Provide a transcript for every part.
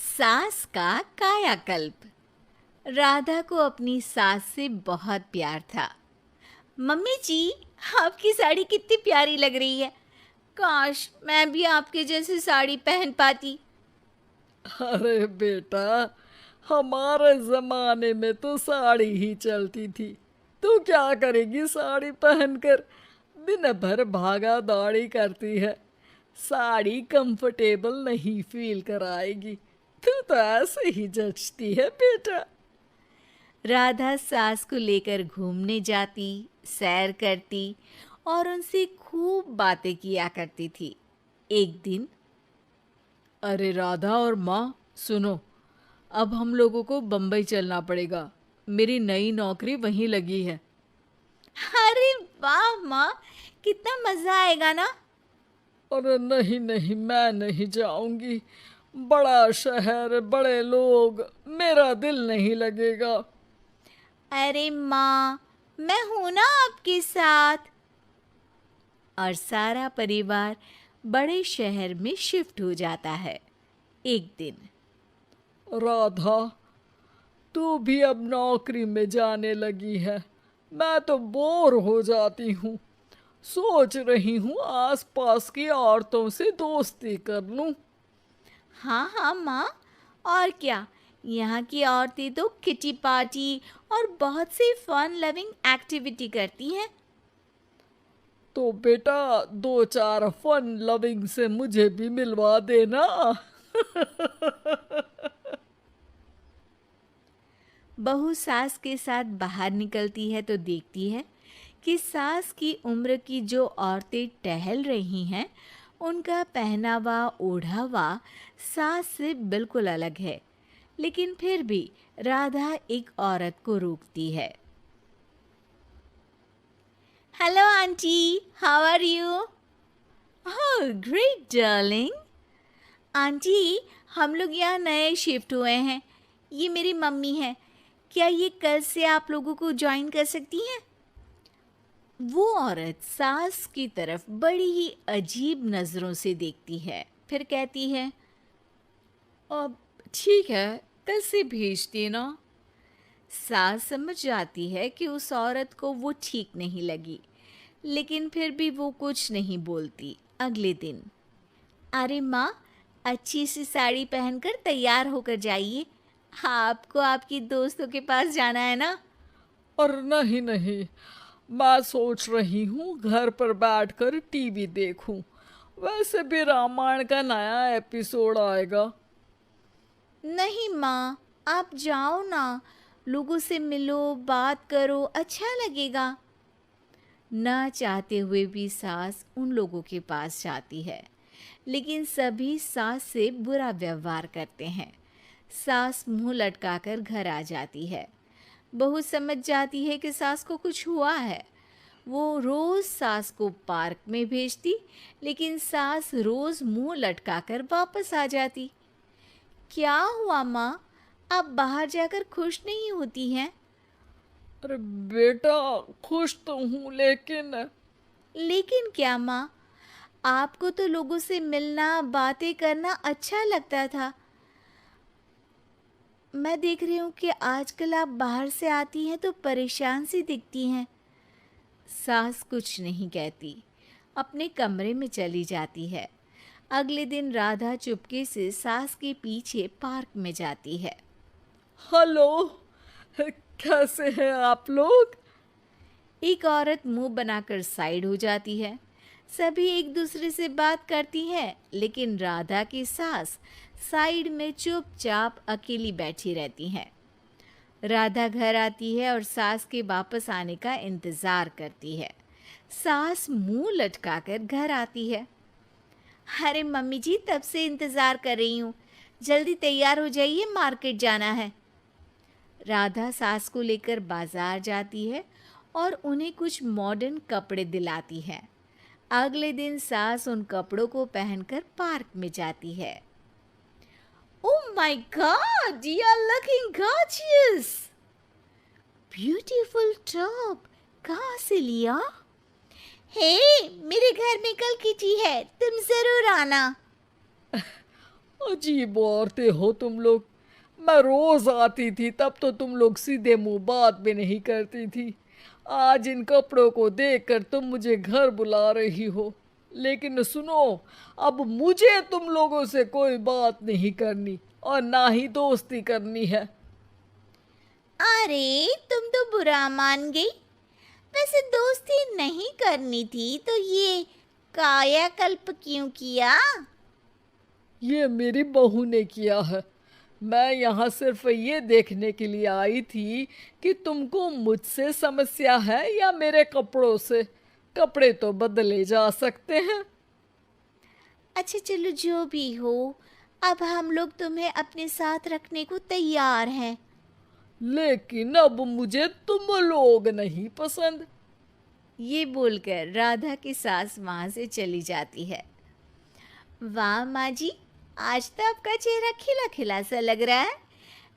सास का कायाकल्प। राधा को अपनी सास से बहुत प्यार था। मम्मी जी, आपकी साड़ी कितनी प्यारी लग रही है। काश मैं भी आपके जैसी साड़ी पहन पाती। अरे बेटा, हमारे जमाने में तो साड़ी ही चलती थी। तू क्या करेगी साड़ी पहनकर? दिन भर भागा दौड़ी करती है। साड़ी कंफर्टेबल नहीं फील कराएगी। तू तो ऐसे ही जचती है बेटा। राधा सास को लेकर घूमने जाती, सैर करती और उनसे खूब बातें किया करती थी। एक दिन, अरे राधा और माँ, सुनो, अब हम लोगों को बम्बई चलना पड़ेगा। मेरी नई नौकरी वहीं लगी है। अरे वाह माँ, कितना मजा आएगा ना। अरे नहीं नहीं, मैं नहीं जाऊंगी। बड़ा शहर, बड़े लोग, मेरा दिल नहीं लगेगा। अरे माँ, मैं हूं ना आपके साथ। और सारा परिवार बड़े शहर में शिफ्ट हो जाता है। एक दिन, राधा, तू भी अब नौकरी में जाने लगी है। मैं तो बोर हो जाती हूँ। सोच रही हूँ आसपास की औरतों से दोस्ती कर लूँ। हाँ हाँ माँ, और क्या। यहाँ की औरतें तो किटी पार्टी और बहुत सी फन लविंग एक्टिविटी करती हैं। तो बेटा, दो चार फन लविंग से मुझे भी मिलवा देना। बहू सास के साथ बाहर निकलती है तो देखती है कि सास की उम्र की जो औरतें टहल रही हैं, उनका पहनावा ओढ़ावा सास से बिल्कुल अलग है। लेकिन फिर भी राधा एक औरत को रोकती है। Hello aunty, how are you? Oh great darling. Aunty, हम लोग यहाँ नए शिफ्ट हुए हैं। ये मेरी मम्मी है। क्या ये कल से आप लोगों को ज्वाइन कर सकती हैं? वो औरत सास की तरफ बड़ी ही अजीब नज़रों से देखती है, फिर कहती है, अब ठीक है, कल से भेज देना। सास समझ जाती है कि उस औरत को वो ठीक नहीं लगी, लेकिन फिर भी वो कुछ नहीं बोलती। अगले दिन, अरे माँ, अच्छी सी साड़ी पहनकर तैयार होकर जाइए। आपको आपकी दोस्तों के पास जाना है ना। और नहीं नहीं, मैं सोच रही हूँ घर पर बैठकर टीवी देखूं। वैसे भी रामायण का नया एपिसोड आएगा। नहीं माँ, आप जाओ ना, लोगों से मिलो, बात करो, अच्छा लगेगा। ना चाहते हुए भी सास उन लोगों के पास जाती है, लेकिन सभी सास से बुरा व्यवहार करते हैं। सास मुंह लटकाकर घर आ जाती है। बहू समझ जाती है कि सास को कुछ हुआ है। वो रोज सास को पार्क में भेजती, लेकिन सास रोज मुंह लटकाकर वापस आ जाती। क्या हुआ माँ, आप बाहर जाकर खुश नहीं होती हैं? अरे बेटा, खुश तो हूँ, लेकिन लेकिन क्या माँ, आपको तो लोगों से मिलना, बातें करना अच्छा लगता था। मैं देख रही हूँ कि आजकल आप बाहर से आती हैं तो परेशान सी दिखती हैं। सास कुछ नहीं कहती, अपने कमरे में चली जाती है। अगले दिन राधा चुपके से सास के पीछे पार्क में जाती है। हेलो, कैसे हैं आप लोग? एक औरत मुंह बनाकर साइड हो जाती है। सभी एक दूसरे से बात करती हैं, लेकिन राधा की सास साइड में चुपचाप अकेली बैठी रहती हैं। राधा घर आती है और सास के वापस आने का इंतजार करती है। सास मुंह लटकाकर घर आती है। अरे मम्मी जी, तब से इंतजार कर रही हूँ। जल्दी तैयार हो जाइए, मार्केट जाना है। राधा सास को लेकर बाजार जाती है और उन्हें कुछ मॉडर्न कपड़े दिलाती है। अगले दिन सास उन कपड़ों को पहनकर पार्क में जाती है। Oh my god, you are looking gorgeous. Beautiful top, कहाँ से लिया? हे, मेरे घर में कल किटी है, तुम जरूर आना। अजीब औरतें हो तुम लोग। मैं रोज आती थी तब तो तुम लोग सीधे मुंह बात भी नहीं करती थी। आज इन कपड़ों को देखकर तुम मुझे घर बुला रही हो। लेकिन सुनो, अब मुझे तुम लोगों से कोई बात नहीं करनी और ना ही दोस्ती करनी है। अरे तुम तो बुरा मान गई। वैसे दोस्ती नहीं करनी थी तो ये कायाकल्प क्यों किया? ये मेरी बहू ने किया है। मैं यहाँ सिर्फ ये देखने के लिए आई थी कि तुमको मुझसे समस्या है या मेरे कपड़ों से। कपड़े तो बदले जा सकते हैं। अच्छा चलो जो भी हो, अब हम लोग तुम्हें अपने साथ रखने को तैयार हैं। लेकिन अब मुझे तुम लोग नहीं पसंद। ये बोलकर राधा की सास वहाँ से चली जाती है। वाह माँ जी, आज तो आपका चेहरा खिला खिला सा लग रहा है।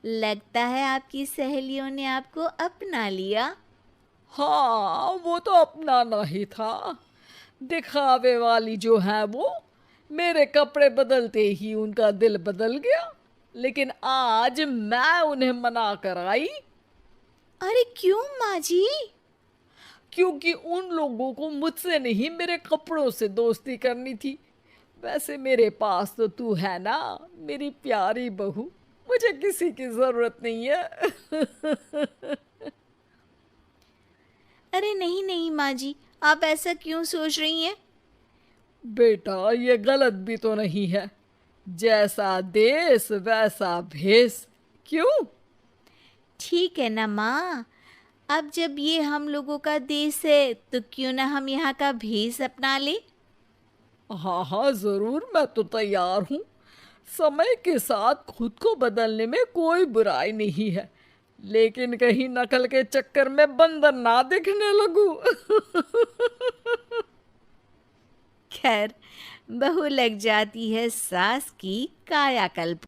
लगता है आपकी सहेलियों ने आपको अपना लिया। हाँ, वो तो अपनाना ही था। दिखावे वाली जो है वो, मेरे कपड़े बदलते ही उनका दिल बदल गया। लेकिन आज मैं उन्हें मना कर आई, अरे क्यों माँ जी? क्योंकि उन लोगों को मुझसे नहीं मेरे कपड़ों से दोस्ती करनी थी। वैसे मेरे पास तो तू है ना, मेरी प्यारी बहू। मुझे किसी की जरूरत नहीं है। अरे नहीं नहीं माँ जी, आप ऐसा क्यों सोच रही हैं? बेटा, ये गलत भी तो नहीं है। जैसा देश वैसा भेष। क्यों? ठीक है ना माँ। अब जब ये हम लोगों का देश है तो क्यों ना हम यहाँ का भेष अपना ले। हाँ हाँ, जरूर, मैं तो तैयार हूँ। समय के साथ खुद को बदलने में कोई बुराई नहीं है। लेकिन कहीं नकल के चक्कर में बंदर ना दिखने लगूं। खैर, बहू लग जाती है सास की कायाकल्प